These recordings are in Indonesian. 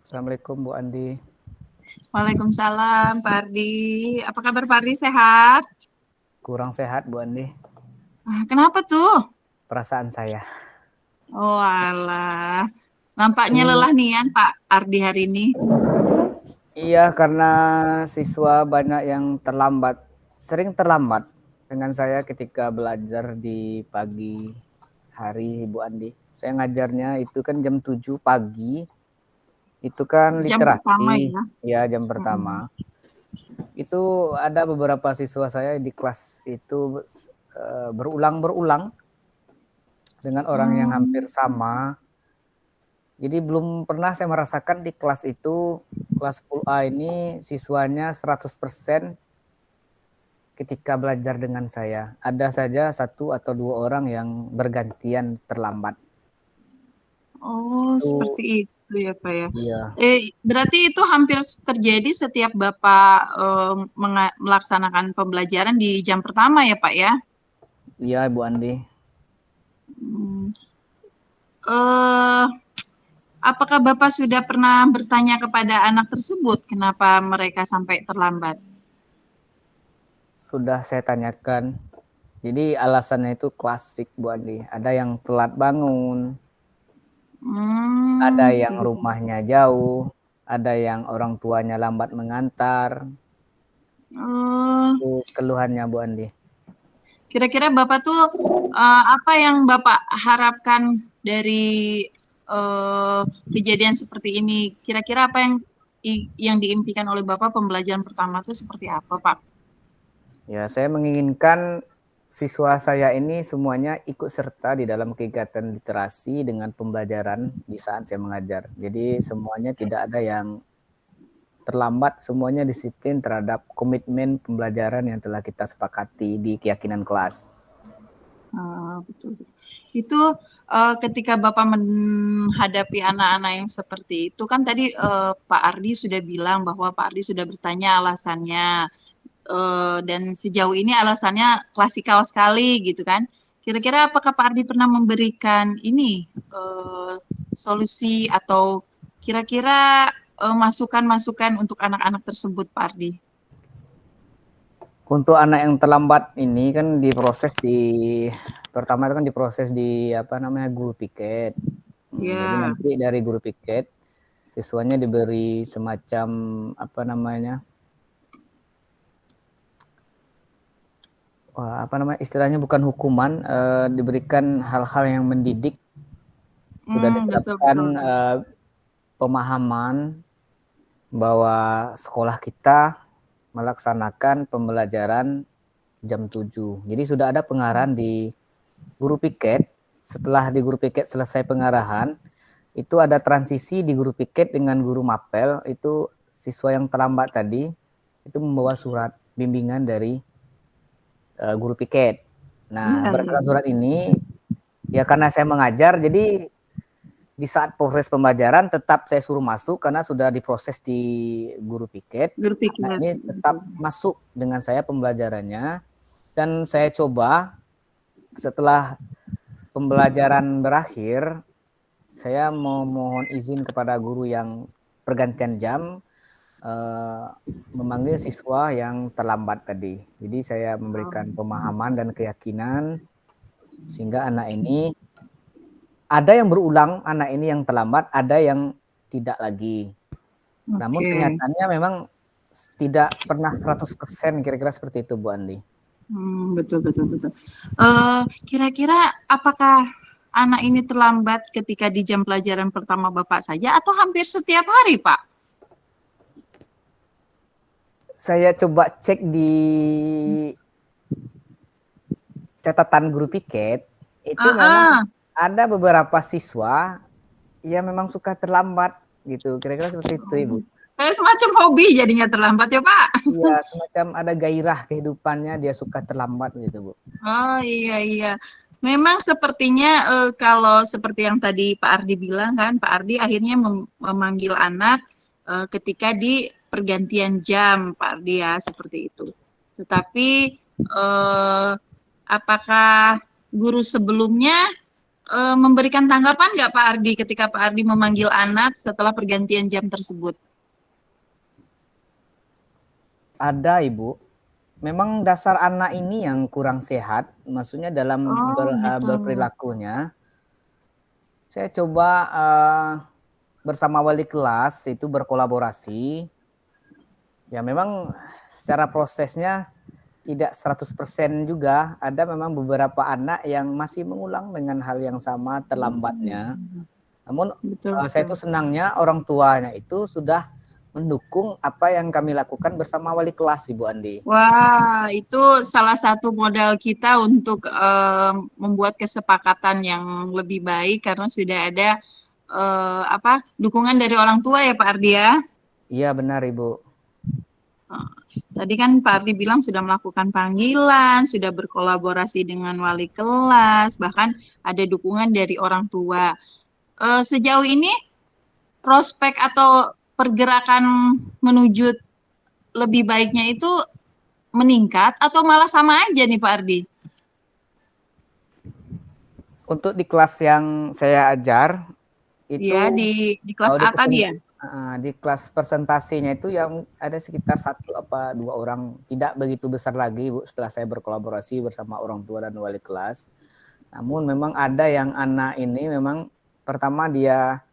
Assalamualaikum Bu Andi. Waalaikumsalam, Pak Ardi. Apa kabar Pak Ardi? Sehat? Kurang sehat Bu Andi, Kenapa tuh? perasaan saya. Oh alah. Nampaknya Ini lelah nian Pak Ardi hari ini. iya karena siswa banyak yang terlambat, sering terlambat dengan saya ketika belajar di pagi hari Bu Andi. Saya ngajarnya itu kan jam 7 pagi, itu kan Jam pertama literasi, ya. ya jam Mm-mm. pertama. Itu ada beberapa siswa saya di kelas itu berulang-berulang dengan orang yang hampir Hmm. sama. Jadi belum pernah saya merasakan di kelas itu, kelas 10A ini siswanya 100% ketika belajar dengan saya. Ada saja satu atau dua orang yang bergantian terlambat. Oh, Itu seperti itu ya Pak ya. iya, Berarti itu hampir terjadi setiap Bapak melaksanakan pembelajaran di jam pertama ya Pak ya? iya Bu Andi. Hmm. Eh, Apakah Bapak sudah pernah bertanya kepada anak tersebut kenapa mereka sampai terlambat? Sudah saya tanyakan. Jadi alasannya itu klasik Bu Andi. Ada yang telat bangun, ada yang Begitu. rumahnya jauh, ada yang orang tuanya lambat mengantar. Eh, Itu keluhannya Bu Andi. Kira-kira Bapak tuh apa yang Bapak harapkan dari eh, kejadian seperti ini? Kira-kira apa yang diimpikan oleh Bapak pembelajaran pertama itu seperti apa, Pak? Ya, saya menginginkan siswa saya ini semuanya ikut serta di dalam kegiatan literasi dengan pembelajaran di saat saya mengajar. Jadi semuanya tidak ada yang terlambat, semuanya disiplin terhadap komitmen pembelajaran yang telah kita sepakati di keyakinan kelas. Betul, betul. Itu ketika Bapak menghadapi anak-anak yang seperti itu, kan tadi Pak Ardi sudah bilang bahwa Pak Ardi sudah bertanya alasannya, dan sejauh ini alasannya klasikal sekali gitu kan. Kira-kira apakah Pak Ardi pernah memberikan ini solusi atau kira-kira masukan-masukan untuk anak-anak tersebut, Pak Ardi? Untuk anak yang terlambat ini kan diproses di pertama itu kan diproses di apa namanya guru piket. Jadi Ya, nanti dari guru piket siswanya diberi semacam apa namanya apa namanya istilahnya bukan hukuman, diberikan hal-hal yang mendidik, sudah betul diterapkan betul. pemahaman bahwa sekolah kita melaksanakan pembelajaran jam 7. Jadi sudah ada pengarahan di guru piket. Setelah di guru piket selesai pengarahan, itu ada transisi di guru piket dengan guru mapel. Itu siswa yang terlambat tadi itu membawa surat bimbingan dari guru piket. Nah, Iya, iya. berdasarkan surat ini, ya karena saya mengajar, jadi di saat proses pembelajaran tetap saya suruh masuk karena sudah diproses di guru piket. Anak Berpikir ini betul. tetap masuk dengan saya pembelajarannya dan saya coba setelah pembelajaran berakhir, saya mau mohon izin kepada guru yang pergantian jam memanggil siswa yang terlambat tadi. Jadi saya memberikan pemahaman dan keyakinan sehingga anak ini ada yang berulang, anak ini yang terlambat, ada yang tidak lagi. Namun Oke. kenyataannya memang tidak pernah 100% kira-kira seperti itu Bu Andi. Betul betul betul. Kira-kira apakah anak ini terlambat ketika di jam pelajaran pertama Bapak saja atau hampir setiap hari, Pak? Saya coba cek di catatan guru piket, itu memang Ah, ada beberapa siswa yang memang suka terlambat gitu. Kira-kira seperti itu Ibu. kayak semacam hobi jadinya terlambat ya, Pak? Iya, semacam ada gairah kehidupannya dia suka terlambat gitu Bu. Oh iya iya. Memang sepertinya kalau seperti yang tadi Pak Ardi bilang kan, Pak Ardi akhirnya memanggil anak ketika di pergantian jam, Pak Ardi ya seperti itu. Tetapi apakah guru sebelumnya memberikan tanggapan nggak Pak Ardi ketika Pak Ardi memanggil anak setelah pergantian jam tersebut? Ada Ibu. Memang dasar anak ini yang kurang sehat, maksudnya dalam Oh, gitu. berperilakunya. Saya coba bersama wali kelas itu berkolaborasi. Ya memang secara prosesnya tidak 100% juga, ada memang beberapa anak yang masih mengulang dengan hal yang sama terlambatnya. Namun Betul, saya betul. itu senangnya orang tuanya itu sudah mendukung apa yang kami lakukan bersama wali kelas, Ibu Andi. Wah, itu salah satu modal kita untuk membuat kesepakatan yang lebih baik karena sudah ada apa dukungan dari orang tua ya Pak Ardi ya. Iya benar Ibu. Tadi kan Pak Ardi bilang sudah melakukan panggilan, sudah berkolaborasi dengan wali kelas, bahkan ada dukungan dari orang tua. Sejauh ini prospek atau pergerakan menuju lebih baiknya itu meningkat atau malah sama aja nih Pak Ardi? Untuk di kelas yang saya ajar Ya, itu di kelas kalau A tadi ya? di kelas presentasinya itu yang ada sekitar 1 apa 2 orang, tidak begitu besar lagi Bu, setelah saya berkolaborasi bersama orang tua dan wali kelas. Namun memang ada yang anak ini memang pertama dia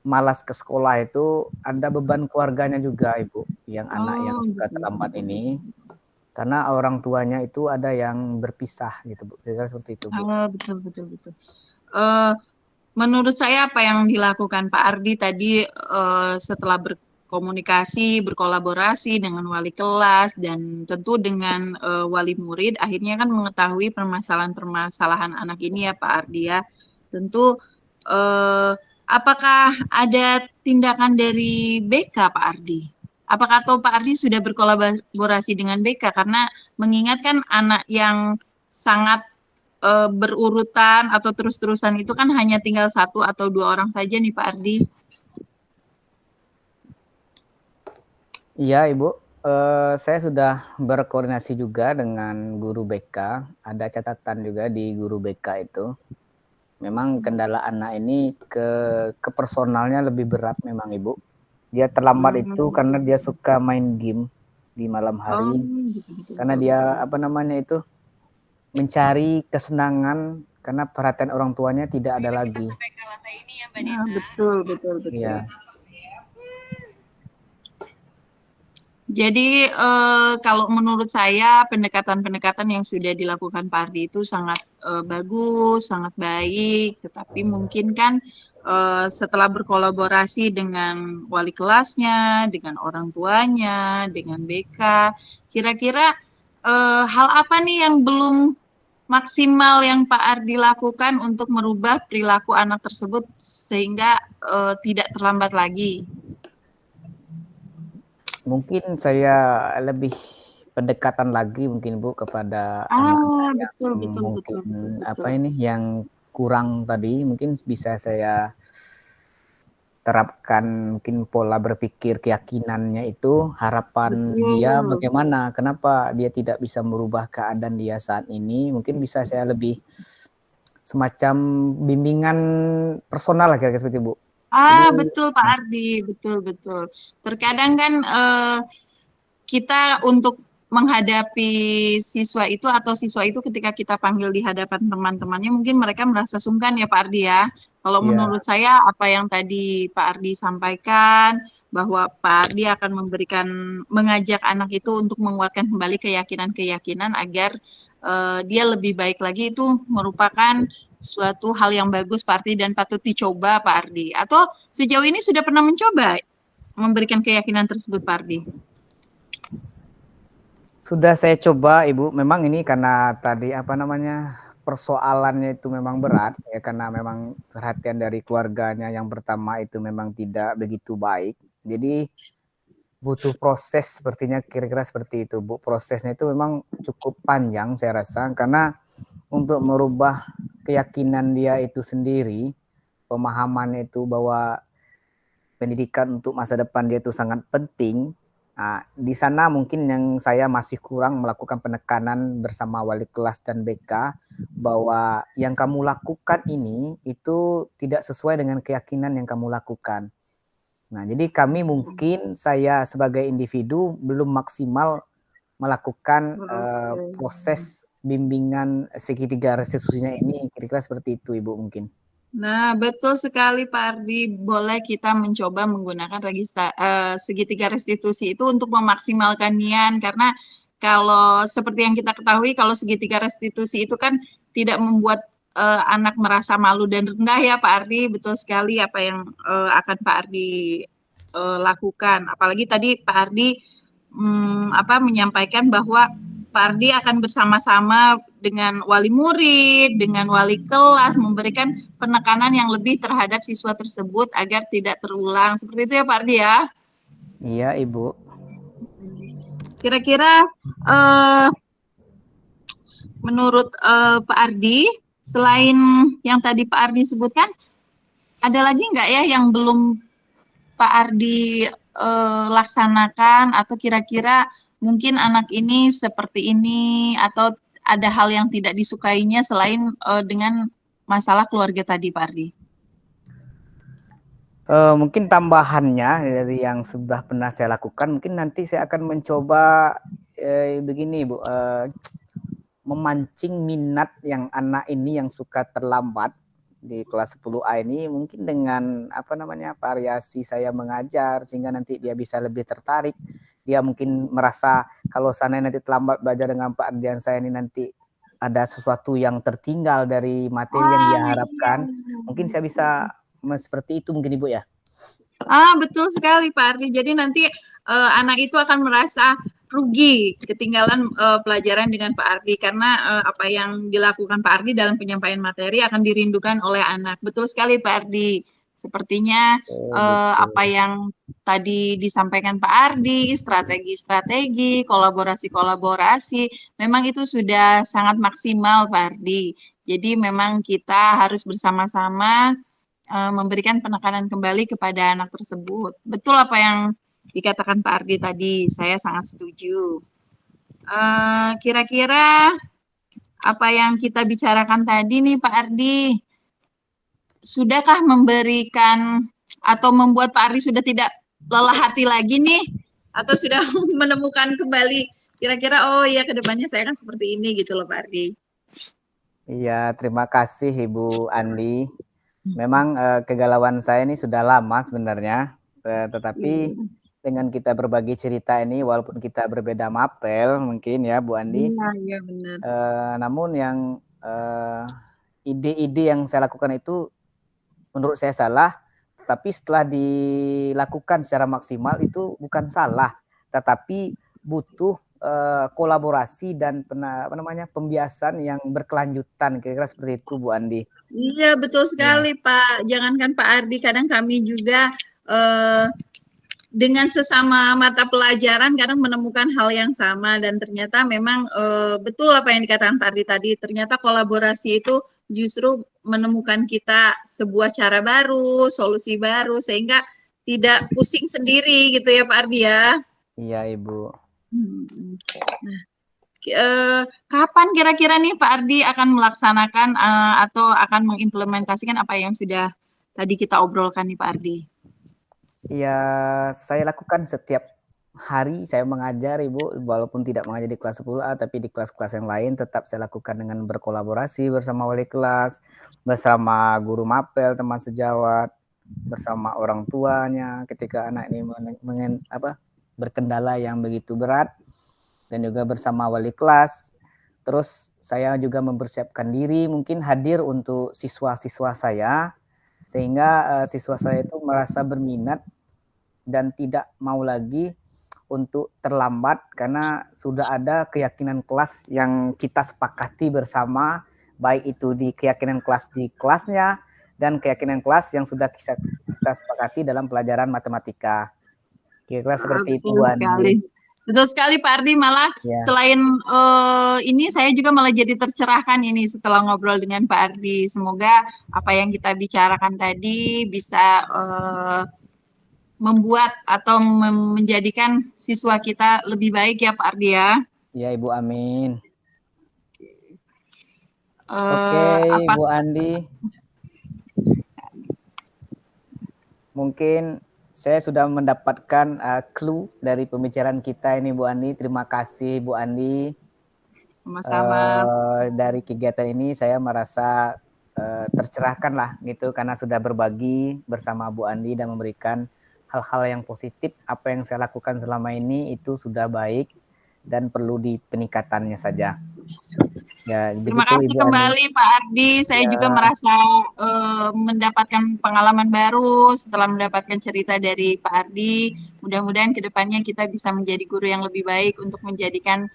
malas ke sekolah, itu ada beban keluarganya juga Ibu, yang anak yang Oh, suka gitu, terlambat gitu, ini. gitu. Karena orang tuanya itu ada yang berpisah gitu Bu, kira-kira seperti itu Bu. Oh, betul, betul, betul. Eh, menurut saya apa yang dilakukan Pak Ardi tadi setelah berkomunikasi, berkolaborasi dengan wali kelas dan tentu dengan wali murid, akhirnya kan mengetahui permasalahan-permasalahan anak ini ya Pak Ardi ya. Tentu eh, apakah ada tindakan dari BK Pak Ardi? Apakah atau Pak Ardi sudah berkolaborasi dengan BK karena mengingatkan anak yang sangat berurutan atau terus-terusan itu kan hanya tinggal 1 atau 2 orang saja nih Pak Ardi. Iya Ibu, saya sudah berkoordinasi juga dengan guru BK, ada catatan juga di guru BK itu. Memang kendala anak ini ke personalnya lebih berat memang Ibu. Dia terlambat Hmm, itu karena dia suka main game di malam oh, hari, gitu, betul, karena betul, dia betul. apa namanya itu mencari kesenangan karena perhatian orang tuanya tidak ada lagi. Nah, betul, betul, betul. Iya, Jadi kalau menurut saya pendekatan-pendekatan yang sudah dilakukan Pak Ardi itu sangat bagus, sangat baik. Tetapi mungkin kan setelah berkolaborasi dengan wali kelasnya, dengan orang tuanya, dengan BK, kira-kira hal apa nih yang belum maksimal yang Pak Ardi lakukan untuk merubah perilaku anak tersebut sehingga tidak terlambat lagi? mungkin saya lebih pendekatan lagi mungkin Bu kepada anak-anak Ah, yang betul, betul, mungkin betul, betul, apa betul. ini yang kurang tadi, mungkin bisa saya terapkan mungkin pola berpikir keyakinannya itu, harapan dia Betul. bagaimana, kenapa dia tidak bisa merubah keadaan dia saat ini, mungkin bisa saya lebih semacam bimbingan personal lah kira-kira seperti itu Bu. Jadi Ah, betul Pak Ardi, betul, betul. Terkadang kan kita untuk menghadapi siswa itu atau siswa itu ketika kita panggil di hadapan teman-temannya mungkin mereka merasa sungkan ya Pak Ardi ya. Kalau ya, menurut saya apa yang tadi Pak Ardi sampaikan bahwa Pak Ardi akan mengajak anak itu untuk menguatkan kembali keyakinan-keyakinan agar dia lebih baik lagi itu merupakan suatu hal yang bagus Pak Ardi dan patut dicoba Pak Ardi. Atau sejauh ini sudah pernah mencoba memberikan keyakinan tersebut Pak Ardi? sudah saya coba Ibu, memang ini karena tadi apa namanya persoalannya itu memang berat ya, karena memang perhatian dari keluarganya yang pertama itu memang tidak begitu baik. Jadi butuh proses sepertinya kira-kira seperti itu Bu. Prosesnya itu memang cukup panjang saya rasa, karena untuk merubah keyakinan dia itu sendiri, pemahamannya itu bahwa pendidikan untuk masa depan dia itu sangat penting, Nah, di sana mungkin yang saya masih kurang melakukan penekanan bersama wali kelas dan BK bahwa yang kamu lakukan ini itu tidak sesuai dengan keyakinan yang kamu lakukan. Nah, jadi kami mungkin saya sebagai individu belum maksimal melakukan proses bimbingan segitiga restitusinya ini, kira-kira seperti itu Ibu mungkin. Nah, betul sekali Pak Ardi. Boleh kita mencoba menggunakan segitiga restitusi itu untuk memaksimalkan nian. Karena kalau seperti yang kita ketahui, kalau segitiga restitusi itu kan tidak membuat anak merasa malu dan rendah ya Pak Ardi. Betul sekali apa yang akan Pak Ardi lakukan. Apalagi tadi Pak Ardi menyampaikan bahwa Pak Ardi akan bersama-sama dengan wali murid, dengan wali kelas, memberikan penekanan yang lebih terhadap siswa tersebut agar tidak terulang. Seperti itu ya Pak Ardi ya? Iya Ibu. Kira-kira menurut Pak Ardi, selain yang tadi Pak Ardi sebutkan, ada lagi nggak ya yang belum Pak Ardi laksanakan atau kira-kira mungkin anak ini seperti ini atau ada hal yang tidak disukainya selain dengan masalah keluarga tadi Pak Ardi? Mungkin tambahannya dari yang sudah pernah saya lakukan, mungkin nanti saya akan mencoba begini Bu, memancing minat yang anak ini yang suka terlambat di kelas 10A ini mungkin dengan variasi saya mengajar sehingga nanti dia bisa lebih tertarik. Dia mungkin merasa kalau sana nanti terlambat belajar dengan Pak Ardian saya ini nanti ada sesuatu yang tertinggal dari materi yang dia harapkan. Iya. Mungkin saya bisa seperti itu mungkin Ibu ya. Betul sekali Pak Ardi. Jadi nanti anak itu akan merasa rugi ketinggalan pelajaran dengan Pak Ardi karena apa yang dilakukan Pak Ardi dalam penyampaian materi akan dirindukan oleh anak. Betul sekali Pak Ardi. Sepertinya apa yang tadi disampaikan Pak Ardi, strategi-strategi, kolaborasi-kolaborasi, memang itu sudah sangat maksimal Pak Ardi. Jadi memang kita harus bersama-sama memberikan penekanan kembali kepada anak tersebut. Betul apa yang dikatakan Pak Ardi tadi, saya sangat setuju. Kira-kira apa yang kita bicarakan tadi nih Pak Ardi, sudahkah memberikan atau membuat Pak Ardi sudah tidak lelah hati lagi nih? Atau sudah menemukan kembali kira-kira oh iya kedepannya saya kan seperti ini gitu loh Pak Ardi. Iya, terima kasih Ibu Andi. Memang kegalauan saya ini sudah lama sebenarnya, tetapi dengan kita berbagi cerita ini, walaupun kita berbeda mapel mungkin ya Bu Andi, iya benar. Namun yang ide-ide yang saya lakukan itu menurut saya salah, tapi setelah dilakukan secara maksimal itu bukan salah, tetapi butuh kolaborasi dan pembiasan yang berkelanjutan, kira-kira seperti itu Bu Andi. Iya betul sekali Pak. Jangankan Pak Ardi, kadang kami juga dengan sesama mata pelajaran kadang menemukan hal yang sama dan ternyata memang betul apa yang dikatakan Pak Ardi tadi. Ternyata kolaborasi itu justru menemukan kita sebuah cara baru, solusi baru sehingga tidak pusing sendiri gitu ya Pak Ardi ya. Iya Ibu. Nah, kapan kira-kira nih Pak Ardi akan melaksanakan atau akan mengimplementasikan apa yang sudah tadi kita obrolkan nih Pak Ardi? Ya, saya lakukan setiap hari saya mengajar Ibu, walaupun tidak mengajar di kelas 10A, tapi di kelas-kelas yang lain tetap saya lakukan dengan berkolaborasi bersama wali kelas, bersama guru mapel, teman sejawat, bersama orang tuanya ketika anak ini berkendala yang begitu berat, dan juga bersama wali kelas. Terus saya juga mempersiapkan diri mungkin hadir untuk siswa-siswa saya, sehingga siswa saya itu merasa berminat dan tidak mau lagi untuk terlambat karena sudah ada keyakinan kelas yang kita sepakati bersama, baik itu di keyakinan kelas di kelasnya dan keyakinan kelas yang sudah kita sepakati dalam pelajaran matematika. Kira-kira seperti itu Bu Andi. Betul sekali Pak Ardi, malah selain ini saya juga malah jadi tercerahkan ini setelah ngobrol dengan Pak Ardi. Semoga apa yang kita bicarakan tadi bisa membuat atau menjadikan siswa kita lebih baik ya Pak Ardi ya. Ya Ibu, amin. Oke Apa Bu Andi, mungkin saya sudah mendapatkan clue dari pembicaraan kita ini Bu Andi. Terima kasih Bu Andi. sama-sama. Dari kegiatan ini saya merasa tercerahkan lah gitu karena sudah berbagi bersama Bu Andi dan memberikan hal-hal yang positif. Apa yang saya lakukan selama ini itu sudah baik dan perlu di peningkatannya saja. Ya, Terima begitu kasih Ibu Andi. kembali Pak Ardi. Saya juga Ya, merasa mendapatkan pengalaman baru setelah mendapatkan cerita dari Pak Ardi. Mudah-mudahan kedepannya kita bisa menjadi guru yang lebih baik untuk menjadikan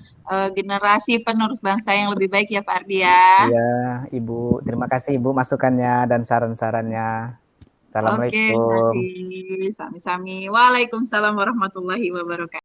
generasi penerus bangsa yang lebih baik ya Pak Ardi ya. ya Ibu. Terima kasih Ibu masukannya dan saran-sarannya. Oke, Assalamualaikum. Ardi. Sami-sami. Waalaikumsalam warahmatullahi wabarakatuh.